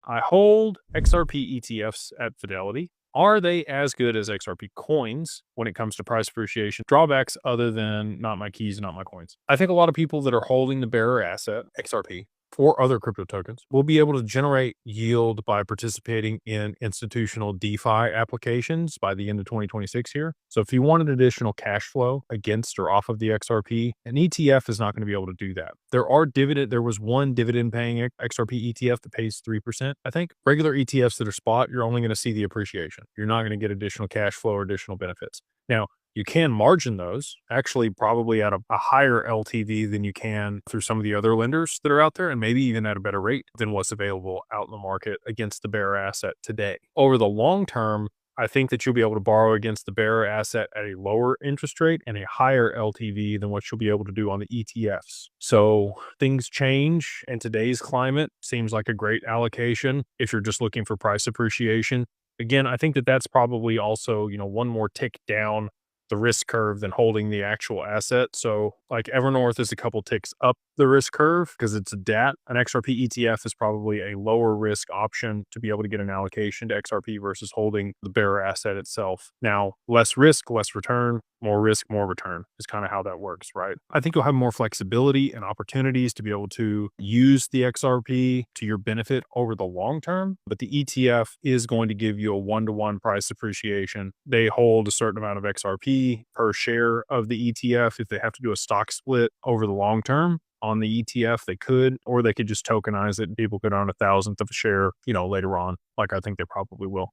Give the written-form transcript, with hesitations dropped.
I hold XRP ETFs at Fidelity. Are they as good as XRP coins when it comes to price appreciation? Drawbacks other than not my keys, not my coins. I think a lot of people that are holding the bearer asset, XRP, or other crypto tokens will be able to generate yield by participating in institutional DeFi applications by the end of 2026 here. So if you wanted additional cash flow against or off of the XRP, an ETF is not going to be able to do that. There was one dividend paying XRP ETF that pays 3%. I think regular ETFs that are spot, you're only going to see the appreciation. You're not going to get additional cash flow or additional benefits. Now, you can margin those, actually probably at a higher LTV than you can through some of the other lenders that are out there, and maybe even at a better rate than what's available out in the market against the bearer asset today. Over the long term, I think that you'll be able to borrow against the bearer asset at a lower interest rate and a higher LTV than what you'll be able to do on the ETFs. So things change, and today's climate seems like a great allocation if you're just looking for price appreciation. Again, I think that that's probably also, one more tick down the risk curve than holding the actual asset. So like Evernorth is a couple ticks up the risk curve because it's a DAT. An XRP ETF is probably a lower risk option to be able to get an allocation to XRP versus holding the bearer asset itself. Now, less risk, less return, more risk, more return is kind of how that works, right? I think you'll have more flexibility and opportunities to be able to use the XRP to your benefit over the long term, but the ETF is going to give you a one-to-one price appreciation. They hold a certain amount of XRP per share of the ETF. If they have to do a stock split over the long term on the ETF, they could, or they could just tokenize it and people could own 1,000th of a share, later on, like I think they probably will.